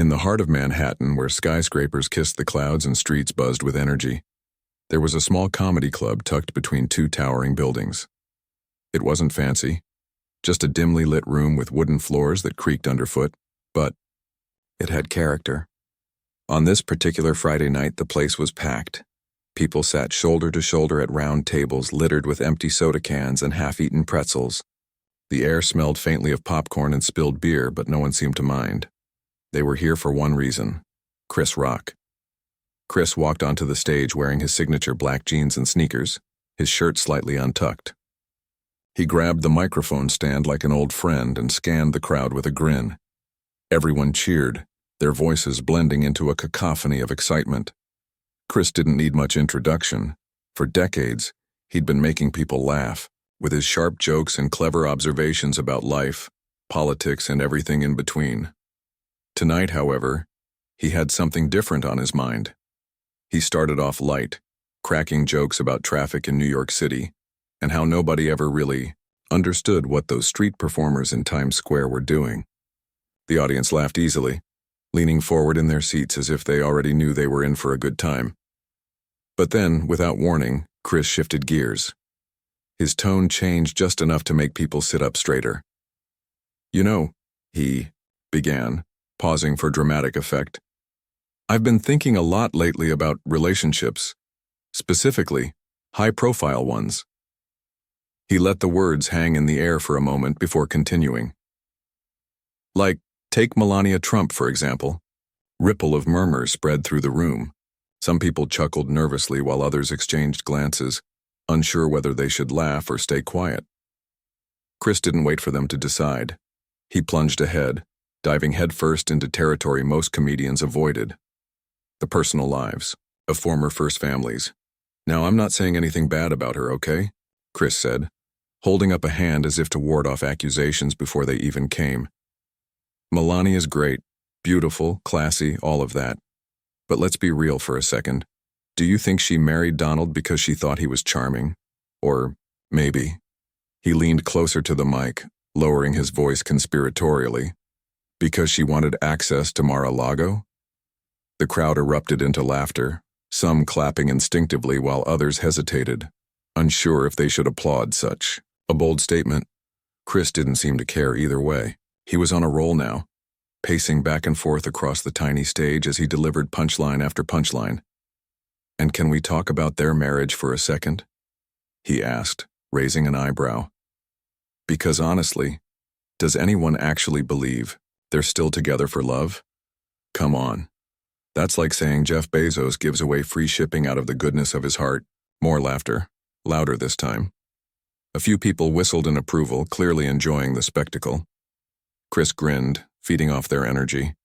In the heart of Manhattan, where skyscrapers kissed the clouds and streets buzzed with energy, there was a small comedy club tucked between two towering buildings. It wasn't fancy, just a dimly lit room with wooden floors that creaked underfoot, but it had character. On this particular Friday night, the place was packed. People sat shoulder to shoulder at round tables littered with empty soda cans and half-eaten pretzels. The air smelled faintly of popcorn and spilled beer, but no one seemed to mind. They were here for one reason: Chris Rock. Chris walked onto the stage wearing his signature black jeans and sneakers, his shirt slightly untucked. He grabbed the microphone stand like an old friend and scanned the crowd with a grin. Everyone cheered, their voices blending into a cacophony of excitement. Chris didn't need much introduction. For decades, he'd been making people laugh, with his sharp jokes and clever observations about life, politics, and everything in between. Tonight, however, he had something different on his mind. He started off light, cracking jokes about traffic in New York City, and how nobody ever really understood what those street performers in Times Square were doing. The audience laughed easily, leaning forward in their seats as if they already knew they were in for a good time. But then, without warning, Chris shifted gears. His tone changed just enough to make people sit up straighter. "You know," he began, pausing for dramatic effect, "I've been thinking a lot lately about relationships, specifically high-profile ones." He let the words hang in the air for a moment before continuing. "Like, take Melania Trump, for example." Ripple of murmurs spread through the room. Some people chuckled nervously while others exchanged glances, unsure whether they should laugh or stay quiet. Chris didn't wait for them to decide. He plunged ahead, diving headfirst into territory most comedians avoided: the personal lives of former first families. "Now, I'm not saying anything bad about her, okay?" Chris said, holding up a hand as if to ward off accusations before they even came. "Melania's great, beautiful, classy, all of that. But let's be real for a second. Do you think she married Donald because she thought he was charming? Or maybe," he leaned closer to the mic, lowering his voice conspiratorially, "because she wanted access to Mar-a-Lago?" The crowd erupted into laughter, some clapping instinctively while others hesitated, unsure if they should applaud such a bold statement. Chris didn't seem to care either way. He was on a roll now, pacing back and forth across the tiny stage as he delivered punchline after punchline. "And can we talk about their marriage for a second?" he asked, raising an eyebrow. "Because honestly, does anyone actually believe they're still together for love? Come on. That's like saying Jeff Bezos gives away free shipping out of the goodness of his heart." More laughter, louder this time. A few people whistled in approval, clearly enjoying the spectacle. Chris grinned, feeding off their energy.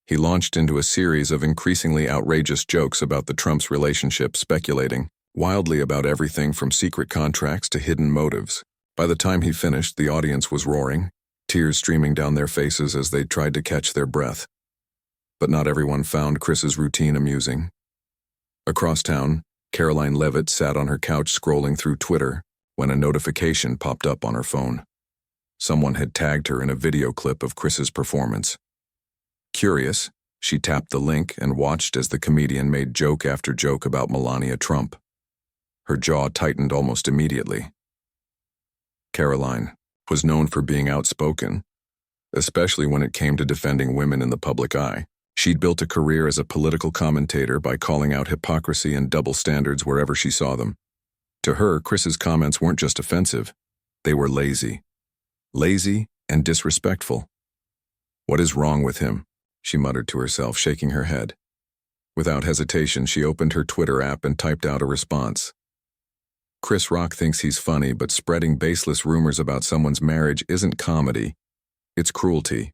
He launched into a series of increasingly outrageous jokes about the Trumps' relationship, speculating wildly about everything from secret contracts to hidden motives. By the time he finished, the audience was roaring, tears streaming down their faces as they tried to catch their breath. But not everyone found Chris's routine amusing. Across town, Karoline Leavitt sat on her couch scrolling through Twitter when a notification popped up on her phone. Someone had tagged her in a video clip of Chris's performance. Curious, she tapped the link and watched as the comedian made joke after joke about Melania Trump. Her jaw tightened almost immediately. Karoline was known for being outspoken, especially when it came to defending women in the public eye. She'd built a career as a political commentator by calling out hypocrisy and double standards wherever she saw them. To her, Chris's comments weren't just offensive, they were lazy. Lazy and disrespectful. "What is wrong with him?" she muttered to herself, shaking her head. Without hesitation, she opened her Twitter app and typed out a response. "Chris Rock thinks he's funny, but spreading baseless rumors about someone's marriage isn't comedy. It's cruelty.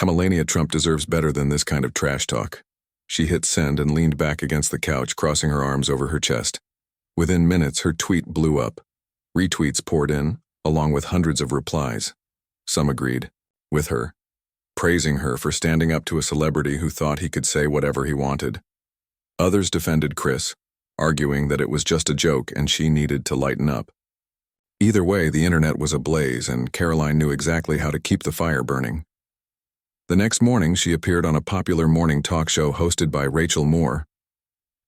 Melania Trump deserves better than this kind of trash talk." She hit send and leaned back against the couch, crossing her arms over her chest. Within minutes, her tweet blew up. Retweets poured in, along with hundreds of replies. Some agreed with her, praising her for standing up to a celebrity who thought he could say whatever he wanted. Others defended Chris, arguing that it was just a joke and she needed to lighten up. Either way, the internet was ablaze, and Karoline knew exactly how to keep the fire burning. The next morning, she appeared on a popular morning talk show hosted by Rachel Moore.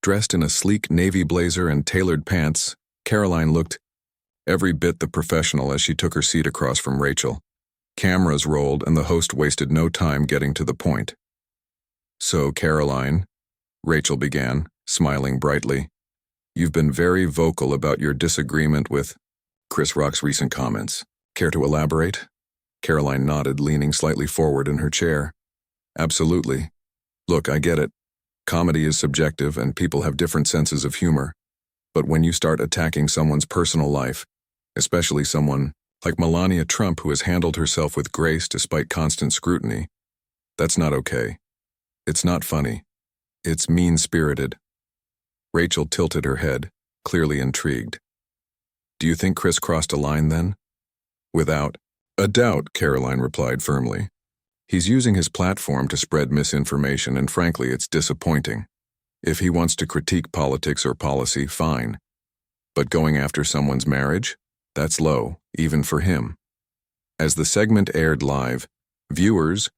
Dressed in a sleek navy blazer and tailored pants, Karoline looked every bit the professional as she took her seat across from Rachel. Cameras rolled and the host wasted no time getting to the point. "So, Karoline," Rachel began, smiling brightly, "you've been very vocal about your disagreement with Chris Rock's recent comments. Care to elaborate?" Karoline nodded, leaning slightly forward in her chair. "Absolutely. Look, I get it. Comedy is subjective and people have different senses of humor. But when you start attacking someone's personal life, especially someone like Melania Trump who has handled herself with grace despite constant scrutiny, that's not okay. It's not funny. It's mean-spirited." Rachel tilted her head, clearly intrigued. "Do you think Chris crossed a line then?" "Without a doubt," Karoline replied firmly. "He's using his platform to spread misinformation, and frankly, it's disappointing. If he wants to critique politics or policy, fine. But going after someone's marriage? That's low, even for him." As the segment aired live, viewers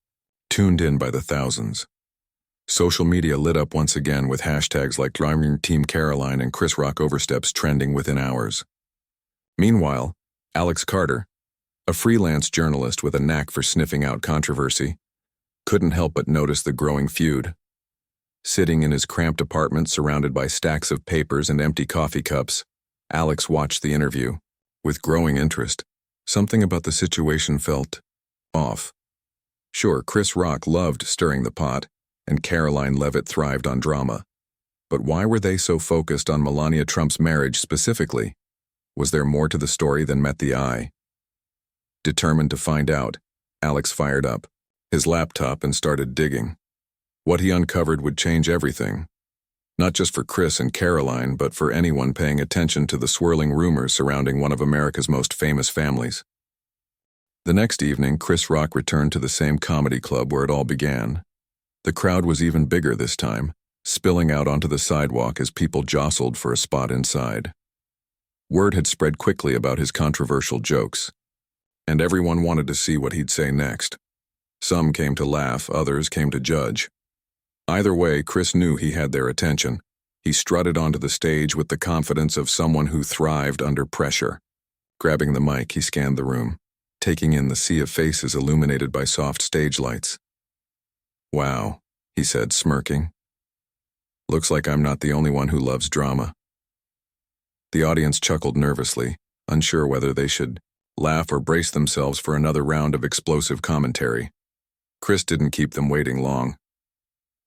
tuned in by the thousands. Social media lit up once again with hashtags like Team Karoline and Chris Rock oversteps trending within hours. Meanwhile, Alex Carter, a freelance journalist with a knack for sniffing out controversy, couldn't help but notice the growing feud. Sitting in his cramped apartment surrounded by stacks of papers and empty coffee cups, Alex watched the interview. With growing interest, something about the situation felt off. Sure, Chris Rock loved stirring the pot, and Karoline Leavitt thrived on drama. But why were they so focused on Melania Trump's marriage specifically? Was there more to the story than met the eye? Determined to find out, Alex fired up his laptop and started digging. What he uncovered would change everything. Not just for Chris and Karoline, but for anyone paying attention to the swirling rumors surrounding one of America's most famous families. The next evening, Chris Rock returned to the same comedy club where it all began. The crowd was even bigger this time, spilling out onto the sidewalk as people jostled for a spot inside. Word had spread quickly about his controversial jokes, and everyone wanted to see what he'd say next. Some came to laugh, others came to judge. Either way, Chris knew he had their attention. He strutted onto the stage with the confidence of someone who thrived under pressure. Grabbing the mic, he scanned the room, taking in the sea of faces illuminated by soft stage lights. "Wow," he said, smirking. "Looks like I'm not the only one who loves drama." The audience chuckled nervously, unsure whether they should laugh or brace themselves for another round of explosive commentary. Chris didn't keep them waiting long.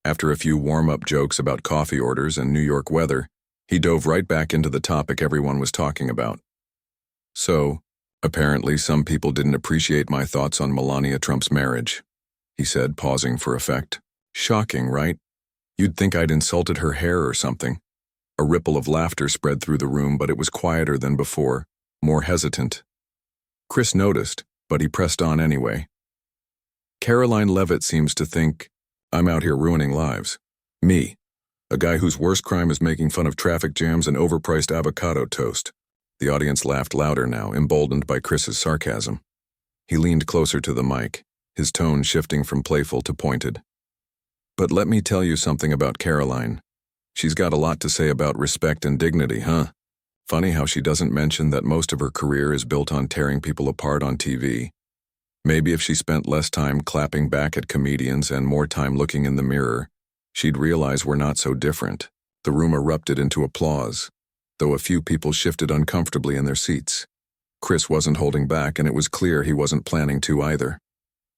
After a few warm-up jokes about coffee orders and New York weather, he dove right back into the topic everyone was talking about. "So, apparently some people didn't appreciate my thoughts on Melania Trump's marriage," he said, pausing for effect. "Shocking, right? You'd think I'd insulted her hair or something." A ripple of laughter spread through the room, but it was quieter than before, more hesitant. Chris noticed, but he pressed on anyway. "Karoline Leavitt seems to think I'm out here ruining lives. Me, a guy whose worst crime is making fun of traffic jams and overpriced avocado toast." The audience laughed louder now, emboldened by Chris's sarcasm. He leaned closer to the mic, his tone shifting from playful to pointed. "But let me tell you something about Karoline. She's got a lot to say about respect and dignity, huh? Funny how she doesn't mention that most of her career is built on tearing people apart on TV. Maybe if she spent less time clapping back at comedians and more time looking in the mirror, she'd realize we're not so different." The room erupted into applause, though a few people shifted uncomfortably in their seats. Chris wasn't holding back, and it was clear he wasn't planning to either.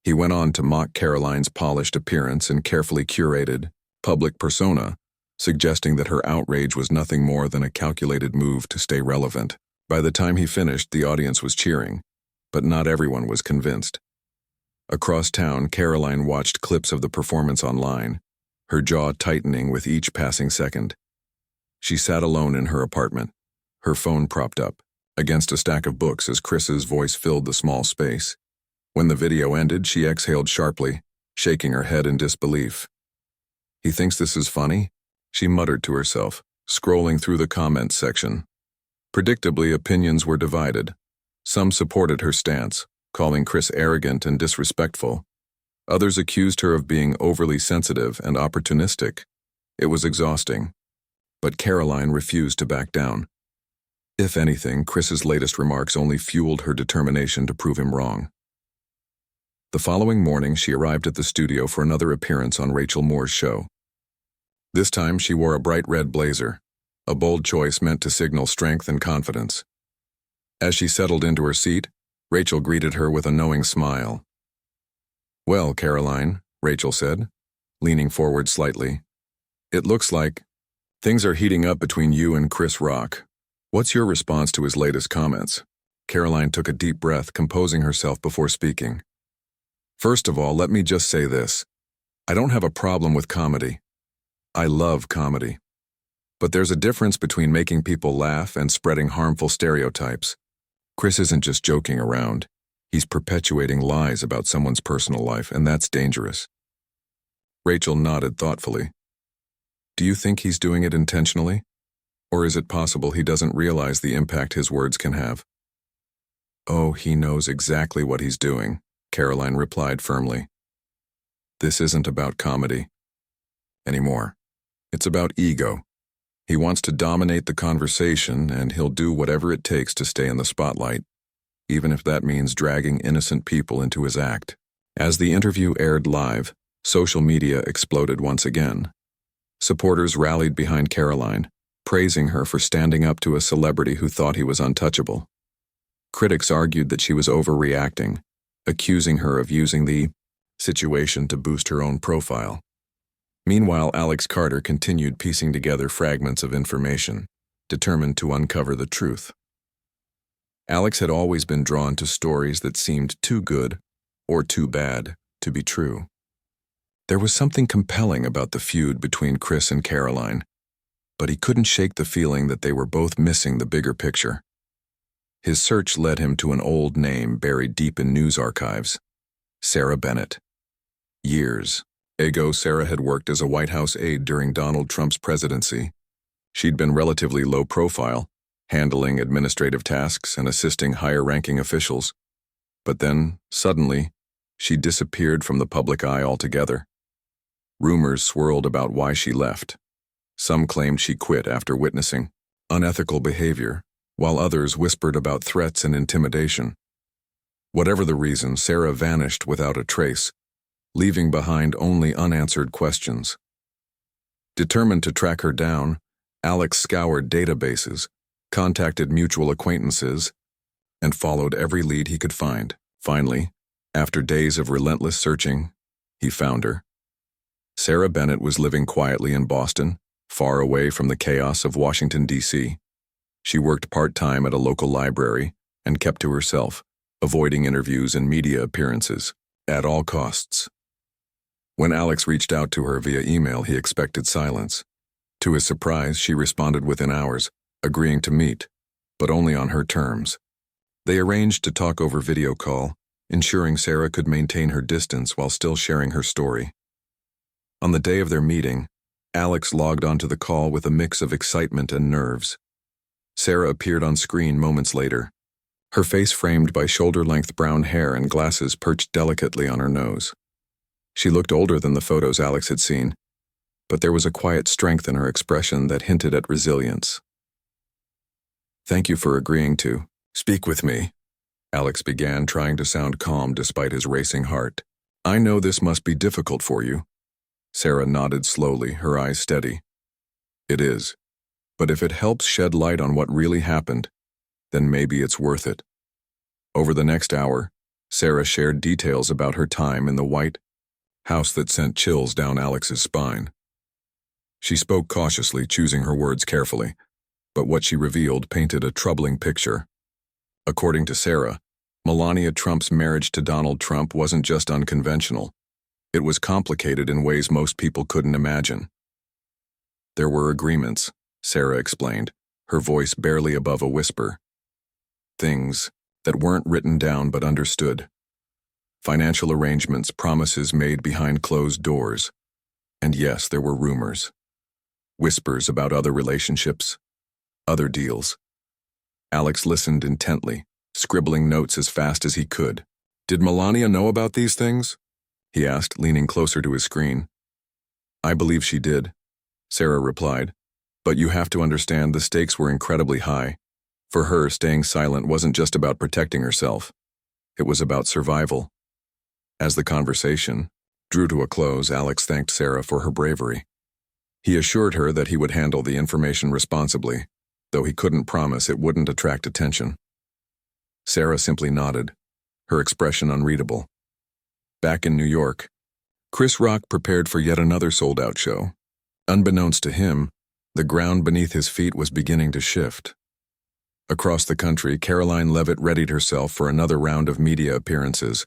He went on to mock Karoline's polished appearance and carefully curated public persona, suggesting that her outrage was nothing more than a calculated move to stay relevant. By the time he finished, the audience was cheering, but not everyone was convinced. Across town, Karoline watched clips of the performance online, her jaw tightening with each passing second. She sat alone in her apartment, her phone propped up against a stack of books as Chris's voice filled the small space. When the video ended, she exhaled sharply, shaking her head in disbelief. "He thinks this is funny?" she muttered to herself, scrolling through the comments section. Predictably, opinions were divided. Some supported her stance, calling Chris arrogant and disrespectful, Others accused her of being overly sensitive and opportunistic. It was exhausting. But Karoline refused to back down. If anything, Chris's latest remarks only fueled her determination to prove him wrong. The following morning, she arrived at the studio for another appearance on Rachel Moore's show. This time, she wore a bright red blazer, a bold choice meant to signal strength and confidence. As she settled into her seat, Rachel greeted her with a knowing smile. "Well, Karoline," Rachel said, leaning forward slightly, "it looks like things are heating up between you and Chris Rock. What's your response to his latest comments?" Karoline took a deep breath, composing herself before speaking. "First of all, let me just say this. I don't have a problem with comedy. I love comedy. But there's a difference between making people laugh and spreading harmful stereotypes. Chris isn't just joking around. He's perpetuating lies about someone's personal life, and that's dangerous." Rachel nodded thoughtfully. "Do you think he's doing it intentionally? Or is it possible he doesn't realize the impact his words can have?" "Oh, he knows exactly what he's doing," Karoline replied firmly. "This isn't about comedy anymore. It's about ego. He wants to dominate the conversation, and he'll do whatever it takes to stay in the spotlight, even if that means dragging innocent people into his act." As the interview aired live, social media exploded once again. Supporters rallied behind Karoline, praising her for standing up to a celebrity who thought he was untouchable. Critics argued that she was overreacting, accusing her of using the situation to boost her own profile. Meanwhile, Alex Carter continued piecing together fragments of information, determined to uncover the truth. Alex had always been drawn to stories that seemed too good or too bad to be true. There was something compelling about the feud between Chris and Karoline, but he couldn't shake the feeling that they were both missing the bigger picture. His search led him to an old name buried deep in news archives: Sarah Bennett. Years ago, Sarah had worked as a White House aide during Donald Trump's presidency. She'd been relatively low profile, handling administrative tasks and assisting higher-ranking officials. But then, suddenly, she disappeared from the public eye altogether. Rumors swirled about why she left. Some claimed she quit after witnessing unethical behavior, while others whispered about threats and intimidation. Whatever the reason, Sarah vanished without a trace, leaving behind only unanswered questions. Determined to track her down, Alex scoured databases, contacted mutual acquaintances, and followed every lead he could find. Finally, after days of relentless searching, he found her. Sarah Bennett was living quietly in Boston, far away from the chaos of Washington, D.C. She worked part-time at a local library and kept to herself, avoiding interviews and media appearances at all costs. When Alex reached out to her via email, he expected silence. To his surprise, she responded within hours, agreeing to meet, but only on her terms. They arranged to talk over video call, ensuring Sarah could maintain her distance while still sharing her story. On the day of their meeting, Alex logged onto the call with a mix of excitement and nerves. Sarah appeared on screen moments later, her face framed by shoulder-length brown hair and glasses perched delicately on her nose. She looked older than the photos Alex had seen, but there was a quiet strength in her expression that hinted at resilience. "Thank you for agreeing to speak with me," Alex began, trying to sound calm despite his racing heart. "I know this must be difficult for you." Sarah nodded slowly, her eyes steady. "It is. But if it helps shed light on what really happened, then maybe it's worth it." Over the next hour, Sarah shared details about her time in the White House that sent chills down Alex's spine. She spoke cautiously, choosing her words carefully, but what she revealed painted a troubling picture. According to Sarah, Melania Trump's marriage to Donald Trump wasn't just unconventional. It was complicated in ways most people couldn't imagine. There were agreements, Sarah explained, her voice barely above a whisper. Things that weren't written down but understood. Financial arrangements, promises made behind closed doors. And yes, there were rumors. Whispers about other relationships, other deals. Alex listened intently, scribbling notes as fast as he could. Did Melania know about these things? he asked, leaning closer to his screen. I believe she did, Sarah replied. But you have to understand the stakes were incredibly high. For her, staying silent wasn't just about protecting herself. It was about survival. As the conversation drew to a close, Alex thanked Sarah for her bravery. He assured her that he would handle the information responsibly, though he couldn't promise it wouldn't attract attention. Sarah simply nodded, her expression unreadable. Back in New York, Chris Rock prepared for yet another sold-out show. Unbeknownst to him, the ground beneath his feet was beginning to shift. Across the country, Karoline Leavitt readied herself for another round of media appearances,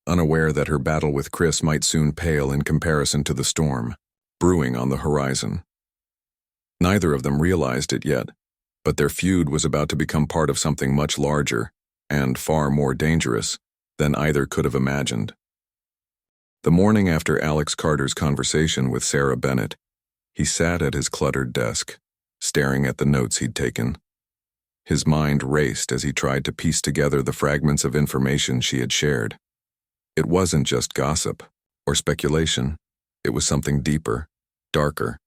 unaware that her battle with Chris might soon pale in comparison to the storm brewing on the horizon. Neither of them realized it yet, but their feud was about to become part of something much larger and far more dangerous than either could have imagined. The morning after Alex Carter's conversation with Sarah Bennett, he sat at his cluttered desk, staring at the notes he'd taken. His mind raced as he tried to piece together the fragments of information she had shared. It wasn't just gossip or speculation. It was something deeper, darker,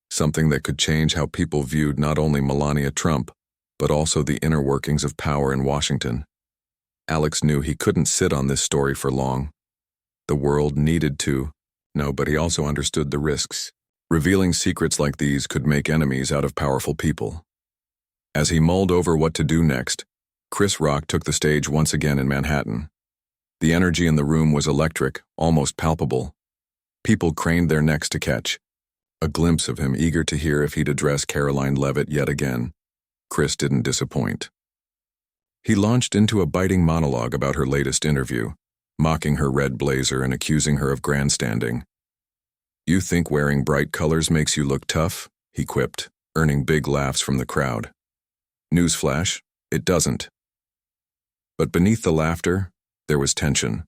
something that could change how people viewed not only Melania Trump, but also the inner workings of power in Washington. Alex knew he couldn't sit on this story for long. The world needed to know, but he also understood the risks. Revealing secrets like these could make enemies out of powerful people. As he mulled over what to do next, Chris Rock took the stage once again in Manhattan. The energy in the room was electric, almost palpable. People craned their necks to catch a glimpse of him, eager to hear if he'd address Karoline Leavitt yet again. Chris didn't disappoint. He launched into a biting monologue about her latest interview, mocking her red blazer and accusing her of grandstanding. You think wearing bright colors makes you look tough? He quipped, earning big laughs from the crowd. Newsflash, it doesn't. But beneath the laughter, there was tension.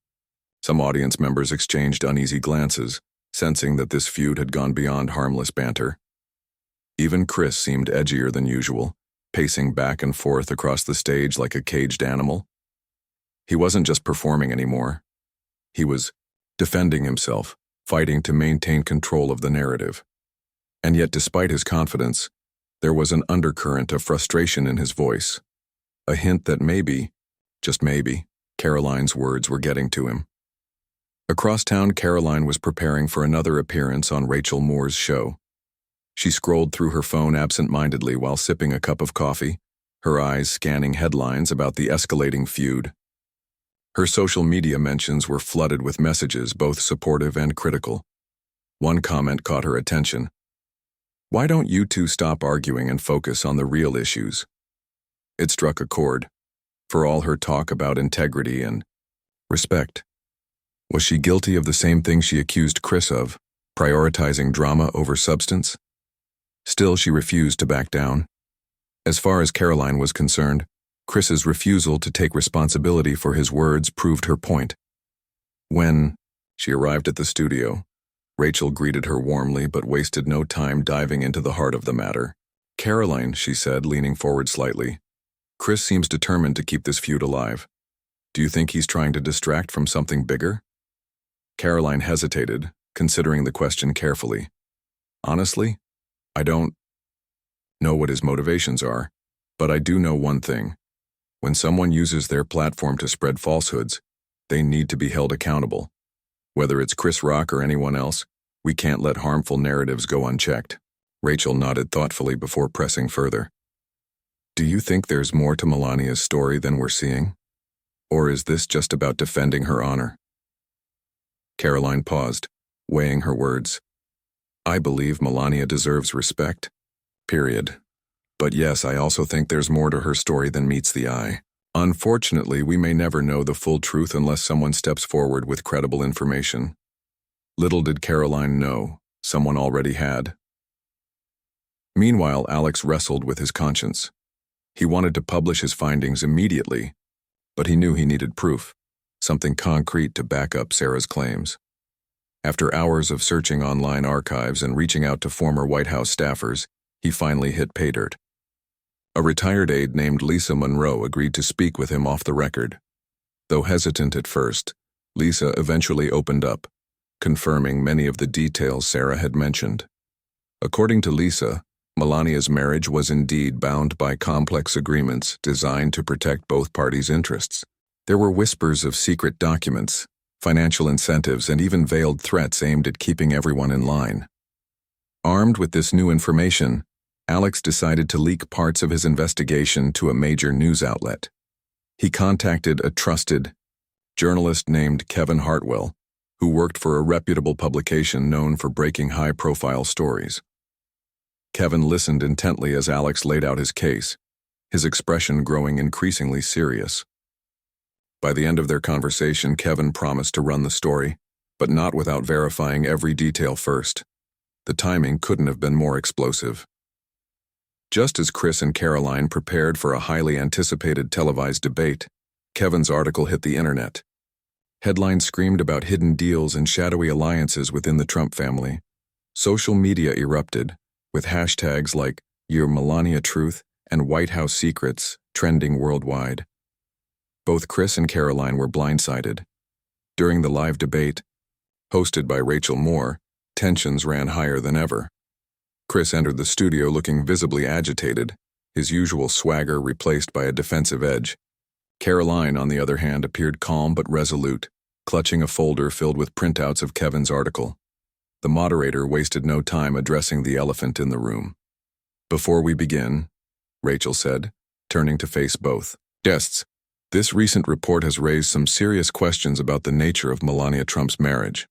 Some audience members exchanged uneasy glances, sensing that this feud had gone beyond harmless banter. Even Chris seemed edgier than usual, pacing back and forth across the stage like a caged animal. He wasn't just performing anymore. He was defending himself, fighting to maintain control of the narrative. And yet, despite his confidence, there was an undercurrent of frustration in his voice, a hint that maybe, just maybe, Karoline's words were getting to him. Across town, Karoline was preparing for another appearance on Rachel Moore's show. She scrolled through her phone absent-mindedly while sipping a cup of coffee, her eyes scanning headlines about the escalating feud. Her social media mentions were flooded with messages, both supportive and critical. One comment caught her attention. Why don't you two stop arguing and focus on the real issues? It struck a chord. For all her talk about integrity and respect, was she guilty of the same thing she accused Chris of, prioritizing drama over substance? Still, she refused to back down. As far as Karoline was concerned, Chris's refusal to take responsibility for his words proved her point. When she arrived at the studio, Rachel greeted her warmly but wasted no time diving into the heart of the matter. Karoline, she said, leaning forward slightly, Chris seems determined to keep this feud alive. Do you think he's trying to distract from something bigger? Karoline hesitated, considering the question carefully. Honestly, I don't know what his motivations are, but I do know one thing. When someone uses their platform to spread falsehoods, they need to be held accountable. Whether it's Chris Rock or anyone else, we can't let harmful narratives go unchecked. Rachel nodded thoughtfully before pressing further. Do you think there's more to Melania's story than we're seeing? Or is this just about defending her honor? Karoline paused, weighing her words. I believe Melania deserves respect. Period. But yes, I also think there's more to her story than meets the eye. Unfortunately, we may never know the full truth unless someone steps forward with credible information. Little did Karoline know, someone already had. Meanwhile, Alex wrestled with his conscience. He wanted to publish his findings immediately, but he knew he needed proof, something concrete to back up Sarah's claims. After hours of searching online archives and reaching out to former White House staffers, he finally hit pay dirt. A retired aide named Lisa Monroe agreed to speak with him off the record. Though hesitant at first, Lisa eventually opened up, confirming many of the details Sarah had mentioned. According to Lisa, Melania's marriage was indeed bound by complex agreements designed to protect both parties' interests. There were whispers of secret documents, financial incentives, and even veiled threats aimed at keeping everyone in line. Armed with this new information, Alex decided to leak parts of his investigation to a major news outlet. He contacted a trusted journalist named Kevin Hartwell, who worked for a reputable publication known for breaking high-profile stories. Kevin listened intently as Alex laid out his case, his expression growing increasingly serious. By the end of their conversation, Kevin promised to run the story, but not without verifying every detail first. The timing couldn't have been more explosive. Just as Chris and Karoline prepared for a highly anticipated televised debate, Kevin's article hit the internet. Headlines screamed about hidden deals and shadowy alliances within the Trump family. Social media erupted, with hashtags like Your Melania Truth and White House Secrets trending worldwide. Both Chris and Karoline were blindsided. During the live debate, hosted by Rachel Moore, tensions ran higher than ever. Chris entered the studio looking visibly agitated, his usual swagger replaced by a defensive edge. Karoline, on the other hand, appeared calm but resolute, clutching a folder filled with printouts of Kevin's article. The moderator wasted no time addressing the elephant in the room. "Before we begin," Rachel said, turning to face both guests, "this recent report has raised some serious questions about the nature of Melania Trump's marriage.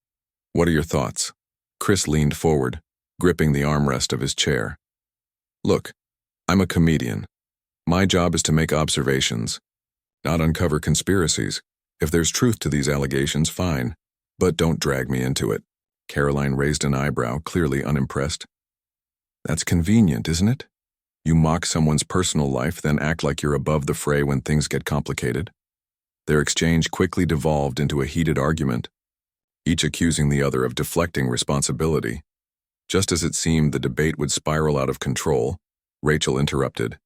What are your thoughts?" Chris leaned forward, gripping the armrest of his chair. "Look, I'm a comedian. My job is to make observations, not uncover conspiracies. If there's truth to these allegations, fine, but don't drag me into it." Karoline raised an eyebrow, clearly unimpressed. "That's convenient, isn't it? You mock someone's personal life, then act like you're above the fray when things get complicated." Their exchange quickly devolved into a heated argument, each accusing the other of deflecting responsibility. Just as it seemed the debate would spiral out of control, Rachel interrupted.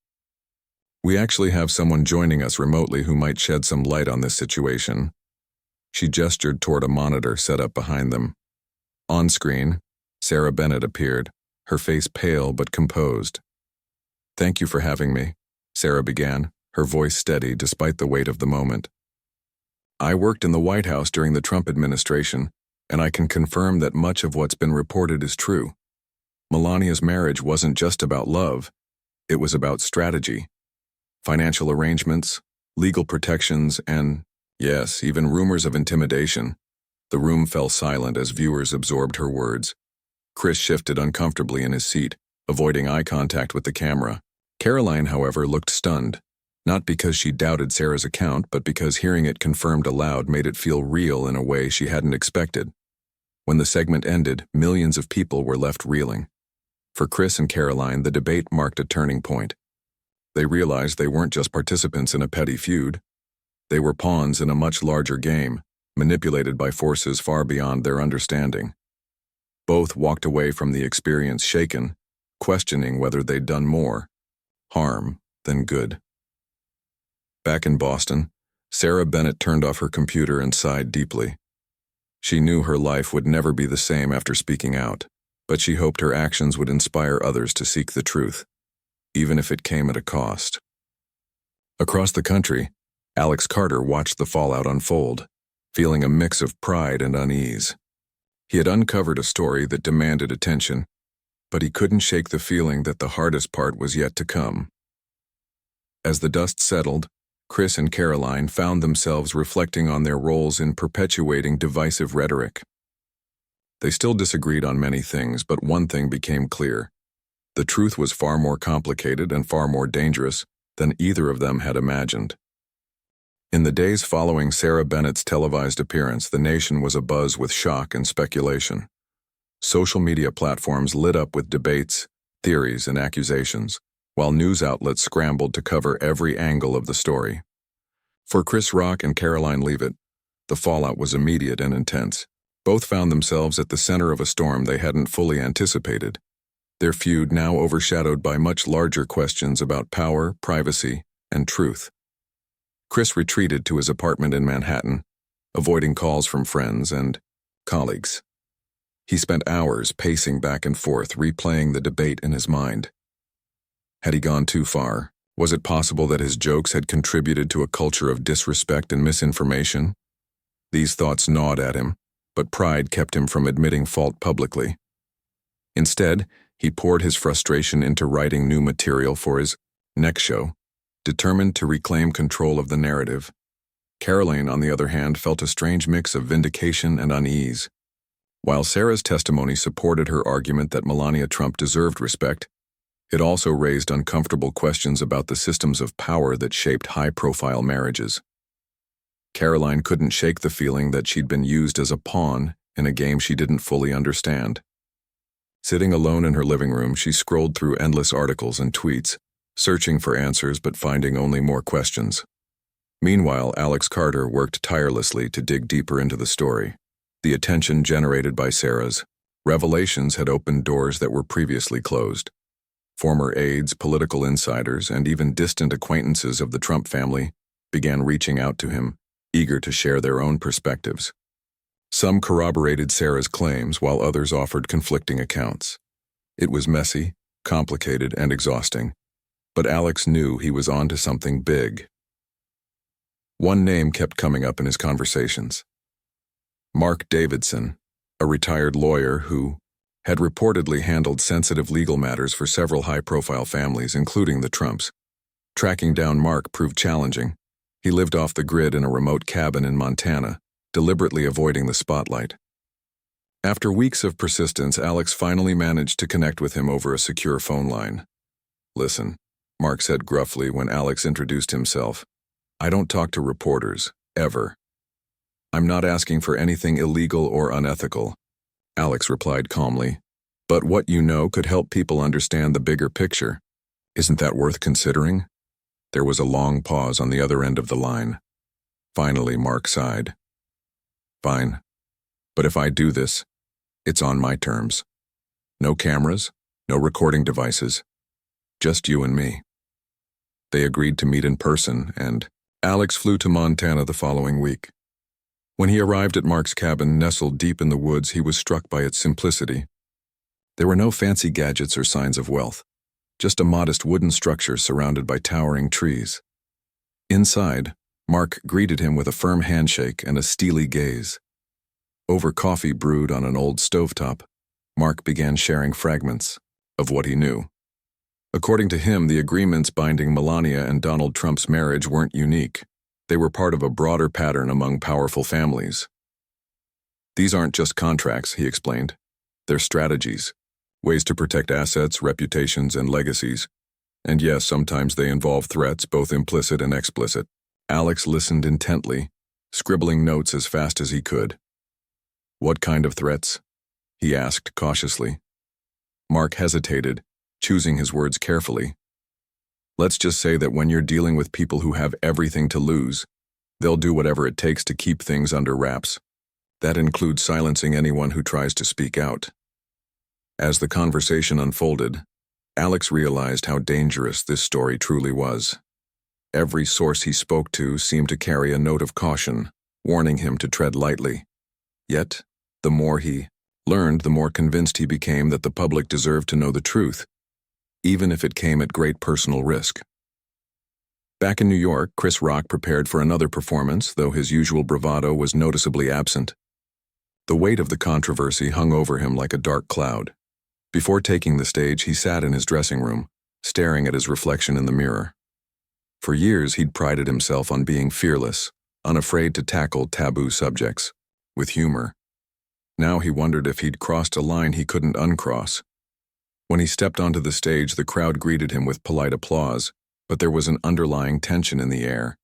"We actually have someone joining us remotely who might shed some light on this situation." She gestured toward a monitor set up behind them. On screen, Sarah Bennett appeared, her face pale but composed. "Thank you for having me," Sarah began, her voice steady despite the weight of the moment. "I worked in the White House during the Trump administration, and I can confirm that much of what's been reported is true. Melania's marriage wasn't just about love, it was about strategy. Financial arrangements, legal protections, and, yes, even rumors of intimidation." The room fell silent as viewers absorbed her words. Chris shifted uncomfortably in his seat, avoiding eye contact with the camera. Karoline, however, looked stunned, not because she doubted Sarah's account, but because hearing it confirmed aloud made it feel real in a way she hadn't expected. When the segment ended, millions of people were left reeling. For Chris and Karoline, the debate marked a turning point. They realized they weren't just participants in a petty feud. They were pawns in a much larger game, manipulated by forces far beyond their understanding. Both walked away from the experience shaken, questioning whether they'd done more harm than good. Back in Boston, Sarah Bennett turned off her computer and sighed deeply. She knew her life would never be the same after speaking out, but she hoped her actions would inspire others to seek the truth, even if it came at a cost. Across the country, Alex Carter watched the fallout unfold, feeling a mix of pride and unease. He had uncovered a story that demanded attention, but he couldn't shake the feeling that the hardest part was yet to come. As the dust settled, Chris and Karoline found themselves reflecting on their roles in perpetuating divisive rhetoric. They still disagreed on many things, but one thing became clear. The truth was far more complicated and far more dangerous than either of them had imagined. In the days following Sarah Bennett's televised appearance, the nation was abuzz with shock and speculation. Social media platforms lit up with debates, theories, and accusations, while news outlets scrambled to cover every angle of the story. For Chris Rock and Karoline Leavitt, the fallout was immediate and intense. Both found themselves at the center of a storm they hadn't fully anticipated, their feud now overshadowed by much larger questions about power, privacy, and truth. Chris retreated to his apartment in Manhattan, avoiding calls from friends and colleagues. He spent hours pacing back and forth, replaying the debate in his mind. Had he gone too far? Was it possible that his jokes had contributed to a culture of disrespect and misinformation? These thoughts gnawed at him, but pride kept him from admitting fault publicly. Instead, he poured his frustration into writing new material for his next show, determined to reclaim control of the narrative. Karoline, on the other hand, felt a strange mix of vindication and unease. While Sarah's testimony supported her argument that Melania Trump deserved respect, it also raised uncomfortable questions about the systems of power that shaped high-profile marriages. Karoline couldn't shake the feeling that she'd been used as a pawn in a game she didn't fully understand. Sitting alone in her living room, she scrolled through endless articles and tweets, searching for answers but finding only more questions. Meanwhile, Alex Carter worked tirelessly to dig deeper into the story. The attention generated by Sarah's revelations had opened doors that were previously closed. Former aides, political insiders, and even distant acquaintances of the Trump family began reaching out to him, eager to share their own perspectives. Some corroborated Sarah's claims, while others offered conflicting accounts. It was messy, complicated, and exhausting, but Alex knew he was onto something big. One name kept coming up in his conversations: Mark Davidson, a retired lawyer who had reportedly handled sensitive legal matters for several high-profile families, including the Trumps. Tracking down Mark proved challenging. He lived off the grid in a remote cabin in Montana, deliberately avoiding the spotlight. After weeks of persistence, Alex finally managed to connect with him over a secure phone line. "Listen," Mark said gruffly when Alex introduced himself. "I don't talk to reporters, ever. I'm not asking for anything illegal or unethical," Alex replied calmly. "But what you know could help people understand the bigger picture. Isn't that worth considering?" There was a long pause on the other end of the line. Finally, Mark sighed. "Fine. But if I do this, it's on my terms. No cameras, no recording devices. Just you and me." They agreed to meet in person, and Alex flew to Montana the following week. When he arrived at Mark's cabin, nestled deep in the woods, he was struck by its simplicity. There were no fancy gadgets or signs of wealth, just a modest wooden structure surrounded by towering trees. Inside, Mark greeted him with a firm handshake and a steely gaze. Over coffee brewed on an old stovetop, Mark began sharing fragments of what he knew. According to him, the agreements binding Melania and Donald Trump's marriage weren't unique. They were part of a broader pattern among powerful families. "These aren't just contracts," he explained. "They're strategies, ways to protect assets, reputations, and legacies. And yes, sometimes they involve threats, both implicit and explicit." Alex listened intently, scribbling notes as fast as he could. "What kind of threats?" he asked cautiously. Mark hesitated, choosing his words carefully. "Let's just say that when you're dealing with people who have everything to lose, they'll do whatever it takes to keep things under wraps. That includes silencing anyone who tries to speak out." As the conversation unfolded, Alex realized how dangerous this story truly was. Every source he spoke to seemed to carry a note of caution, warning him to tread lightly. Yet, the more he learned, the more convinced he became that the public deserved to know the truth, even if it came at great personal risk. Back in New York, Chris Rock prepared for another performance, though his usual bravado was noticeably absent. The weight of the controversy hung over him like a dark cloud. Before taking the stage, he sat in his dressing room, staring at his reflection in the mirror. For years, he'd prided himself on being fearless, unafraid to tackle taboo subjects, with humor. Now he wondered if he'd crossed a line he couldn't uncross. When he stepped onto the stage, the crowd greeted him with polite applause, but there was an underlying tension in the air.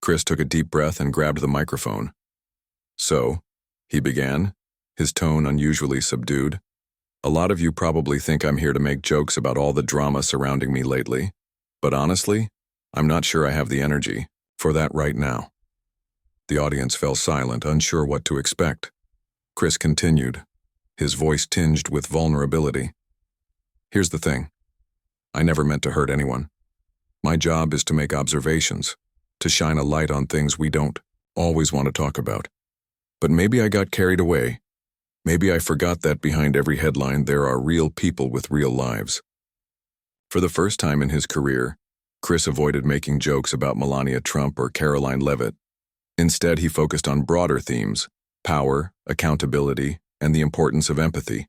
Chris took a deep breath and grabbed the microphone. "So," he began, his tone unusually subdued, "a lot of you probably think I'm here to make jokes about all the drama surrounding me lately, but honestly, I'm not sure I have the energy for that right now." The audience fell silent, unsure what to expect. Chris continued, his voice tinged with vulnerability. "Here's the thing. I never meant to hurt anyone. My job is to make observations, to shine a light on things we don't always want to talk about. But maybe I got carried away. Maybe I forgot that behind every headline there are real people with real lives. For the first time in his career, Chris avoided making jokes about Melania Trump or Karoline Leavitt. Instead, he focused on broader themes: power, accountability, and the importance of empathy.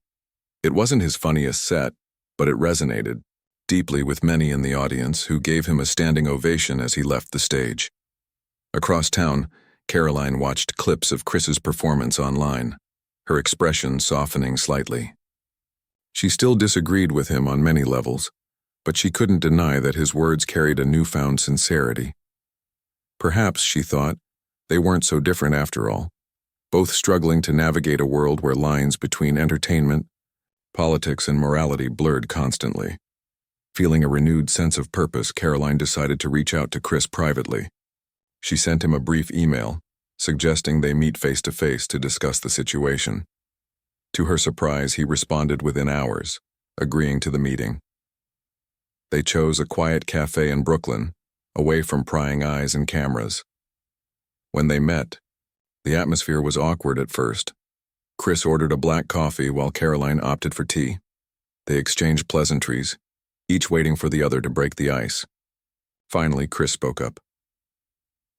It wasn't his funniest set, but it resonated deeply with many in the audience, who gave him a standing ovation as he left the stage. Across town, Karoline watched clips of Chris's performance online, her expression softening slightly. She still disagreed with him on many levels, but she couldn't deny that his words carried a newfound sincerity. Perhaps, she thought, they weren't so different after all, both struggling to navigate a world where lines between entertainment, politics, and morality blurred constantly. Feeling a renewed sense of purpose, Karoline decided to reach out to Chris privately. She sent him a brief email, suggesting they meet face-to-face to discuss the situation. To her surprise, he responded within hours, agreeing to the meeting. They chose a quiet cafe in Brooklyn, away from prying eyes and cameras. When they met, the atmosphere was awkward at first. Chris ordered a black coffee while Karoline opted for tea. They exchanged pleasantries, each waiting for the other to break the ice. Finally, Chris spoke up.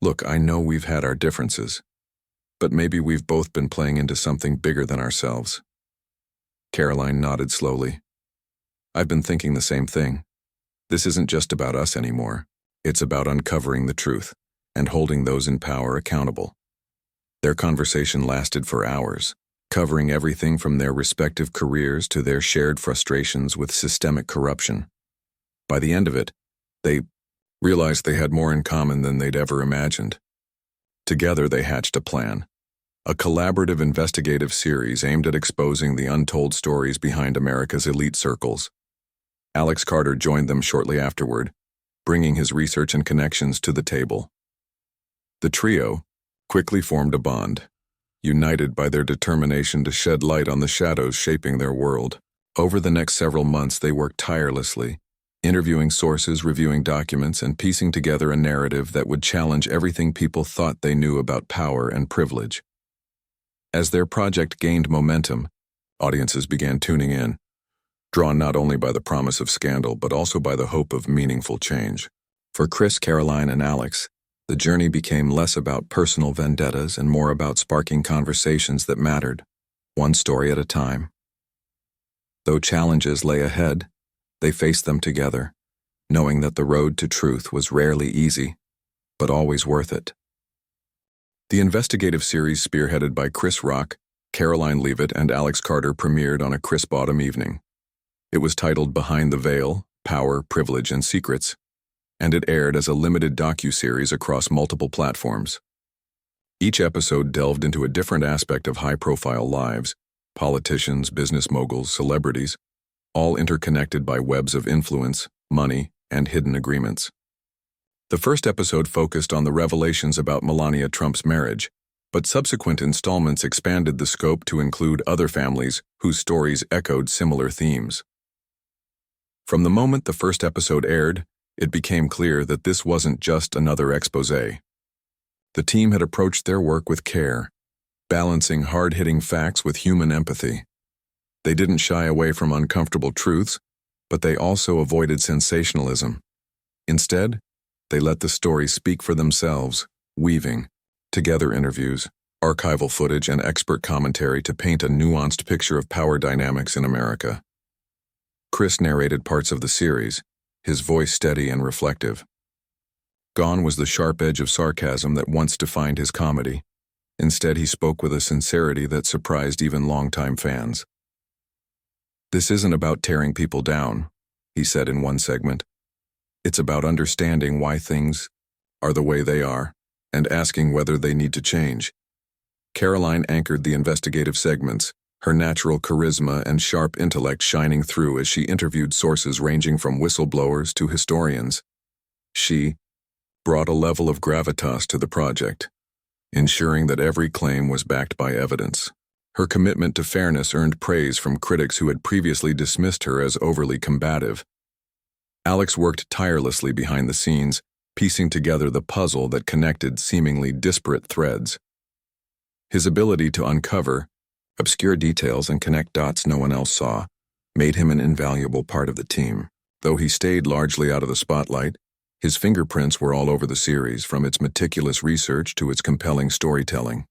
"Look, I know we've had our differences, but maybe we've both been playing into something bigger than ourselves." Karoline nodded slowly. "I've been thinking the same thing. This isn't just about us anymore. It's about uncovering the truth and holding those in power accountable." Their conversation lasted for hours, covering everything from their respective careers to their shared frustrations with systemic corruption. By the end of it, they realized they had more in common than they'd ever imagined. Together, they hatched a plan, a collaborative investigative series aimed at exposing the untold stories behind America's elite circles. Alex Carter joined them shortly afterward, bringing his research and connections to the table. The trio quickly formed a bond, united by their determination to shed light on the shadows shaping their world. Over the next several months, they worked tirelessly, interviewing sources, reviewing documents, and piecing together a narrative that would challenge everything people thought they knew about power and privilege. As their project gained momentum, audiences began tuning in, drawn not only by the promise of scandal but also by the hope of meaningful change. For Chris, Karoline, and Alex, the journey became less about personal vendettas and more about sparking conversations that mattered, one story at a time. Though challenges lay ahead, they faced them together, knowing that the road to truth was rarely easy, but always worth it. The investigative series, spearheaded by Chris Rock, Karoline Leavitt, and Alex Carter, premiered on a crisp autumn evening. It was titled Behind the Veil: Power, Privilege, and Secrets, and it aired as a limited docu-series across multiple platforms. Each episode delved into a different aspect of high-profile lives: politicians, business moguls, celebrities, all interconnected by webs of influence, money, and hidden agreements. The first episode focused on the revelations about Melania Trump's marriage, but subsequent installments expanded the scope to include other families whose stories echoed similar themes. From the moment the first episode aired, it became clear that this wasn't just another exposé. The team had approached their work with care, balancing hard-hitting facts with human empathy. They didn't shy away from uncomfortable truths, but they also avoided sensationalism. Instead, they let the stories speak for themselves, weaving together interviews, archival footage, and expert commentary to paint a nuanced picture of power dynamics in America. Chris narrated parts of the series, his voice steady and reflective. Gone was the sharp edge of sarcasm that once defined his comedy. Instead, he spoke with a sincerity that surprised even longtime fans. "This isn't about tearing people down," he said in one segment. "It's about understanding why things are the way they are and asking whether they need to change." Karoline anchored the investigative segments, her natural charisma and sharp intellect shining through as she interviewed sources ranging from whistleblowers to historians. She brought a level of gravitas to the project, ensuring that every claim was backed by evidence. Her commitment to fairness earned praise from critics who had previously dismissed her as overly combative. Alex worked tirelessly behind the scenes, piecing together the puzzle that connected seemingly disparate threads. His ability to uncover, obscure details and connect dots no one else saw, made him an invaluable part of the team. Though he stayed largely out of the spotlight, his fingerprints were all over the series, from its meticulous research to its compelling storytelling.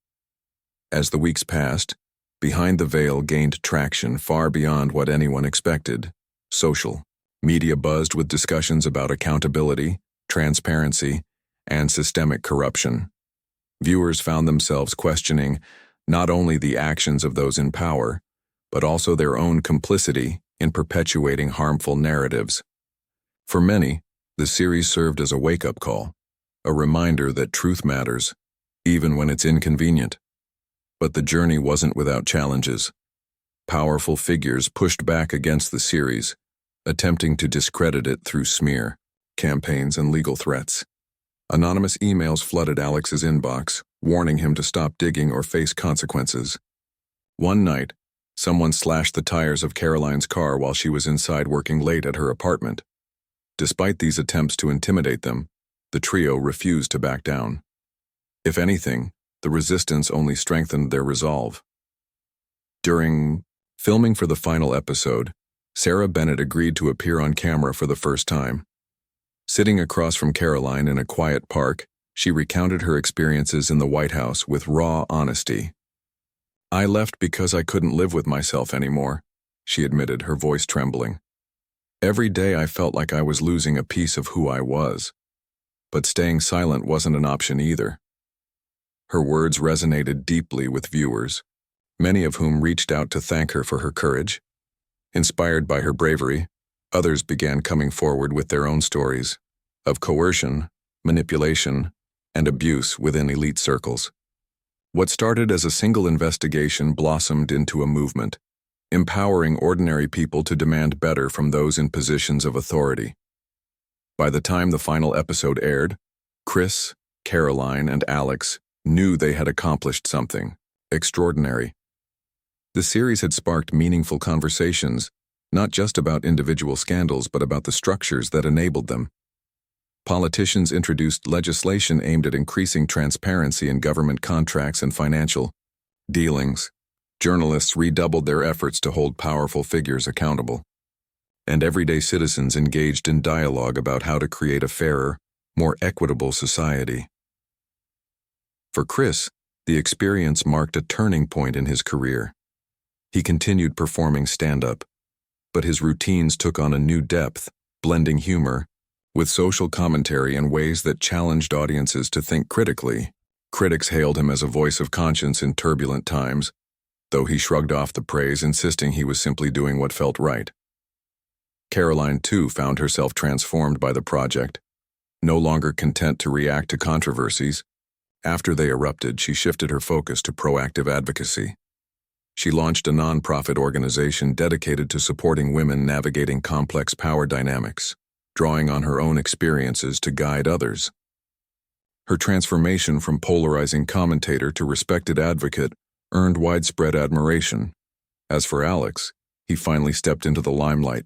As the weeks passed, Behind the Veil gained traction far beyond what anyone expected. Social media buzzed with discussions about accountability, transparency, and systemic corruption. Viewers found themselves questioning not only the actions of those in power, but also their own complicity in perpetuating harmful narratives. For many, the series served as a wake-up call, a reminder that truth matters, even when it's inconvenient. But the journey wasn't without challenges. Powerful figures pushed back against the series, attempting to discredit it through smear campaigns and legal threats. Anonymous emails flooded Alex's inbox, warning him to stop digging or face consequences. One night, someone slashed the tires of Karoline's car while she was inside working late at her apartment. Despite these attempts to intimidate them, the trio refused to back down. If anything, the resistance only strengthened their resolve. During filming for the final episode, Sarah Bennett agreed to appear on camera for the first time. Sitting across from Karoline in a quiet park, she recounted her experiences in the White House with raw honesty. "I left because I couldn't live with myself anymore," she admitted, her voice trembling. "Every day I felt like I was losing a piece of who I was. But staying silent wasn't an option either." Her words resonated deeply with viewers, many of whom reached out to thank her for her courage. Inspired by her bravery, others began coming forward with their own stories of coercion, manipulation, and abuse within elite circles. What started as a single investigation blossomed into a movement, empowering ordinary people to demand better from those in positions of authority. By the time the final episode aired, Chris, Karoline, and Alex knew they had accomplished something extraordinary. The series had sparked meaningful conversations, not just about individual scandals but about the structures that enabled them. Politicians introduced legislation aimed at increasing transparency in government contracts and financial dealings. Journalists redoubled their efforts to hold powerful figures accountable. And everyday citizens engaged in dialogue about how to create a fairer, more equitable society. For Chris, the experience marked a turning point in his career. He continued performing stand-up, but his routines took on a new depth, blending humor with social commentary in ways that challenged audiences to think critically. Critics hailed him as a voice of conscience in turbulent times, though he shrugged off the praise, insisting he was simply doing what felt right. Karoline, too, found herself transformed by the project. No longer content to react to controversies, after they erupted, she shifted her focus to proactive advocacy. She launched a nonprofit organization dedicated to supporting women navigating complex power dynamics, drawing on her own experiences to guide others. Her transformation from polarizing commentator to respected advocate earned widespread admiration. As for Alex, he finally stepped into the limelight,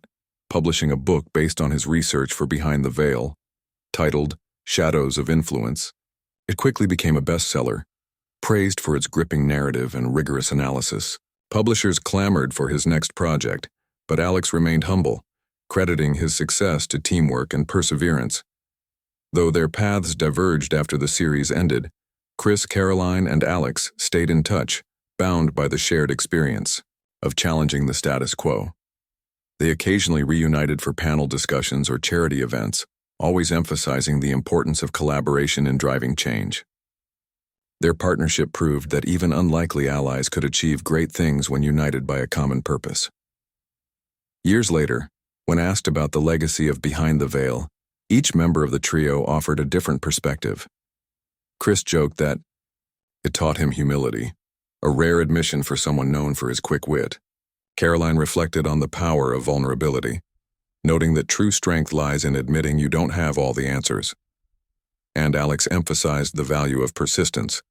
publishing a book based on his research for Behind the Veil, titled Shadows of Influence. It quickly became a bestseller, praised for its gripping narrative and rigorous analysis. Publishers clamored for his next project, but Alex remained humble, crediting his success to teamwork and perseverance. Though their paths diverged after the series ended, Chris, Karoline, and Alex stayed in touch, bound by the shared experience of challenging the status quo. They occasionally reunited for panel discussions or charity events, always emphasizing the importance of collaboration in driving change. Their partnership proved that even unlikely allies could achieve great things when united by a common purpose. Years later, when asked about the legacy of Behind the Veil, each member of the trio offered a different perspective. Chris joked that it taught him humility, a rare admission for someone known for his quick wit. Karoline reflected on the power of vulnerability, noting that true strength lies in admitting you don't have all the answers. And Alex emphasized the value of persistence,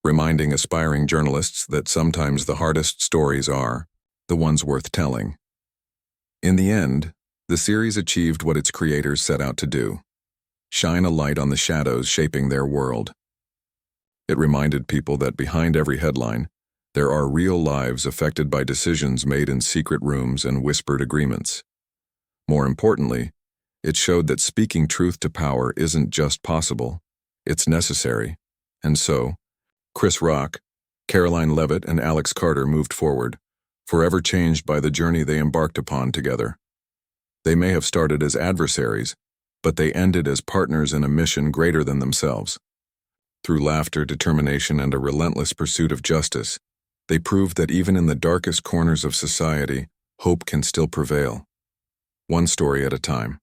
reminding aspiring journalists that sometimes the hardest stories are the ones worth telling. In the end, the series achieved what its creators set out to do: shine a light on the shadows shaping their world. It reminded people that behind every headline, There are real lives affected by decisions made in secret rooms and whispered agreements. More importantly, it showed that speaking truth to power isn't just possible, it's necessary. And so, Chris Rock, Karoline Leavitt, and Alex Carter moved forward, forever changed by the journey they embarked upon together. They may have started as adversaries, but they ended as partners in a mission greater than themselves. Through laughter, determination, and a relentless pursuit of justice, they proved that even in the darkest corners of society, hope can still prevail. One story at a time.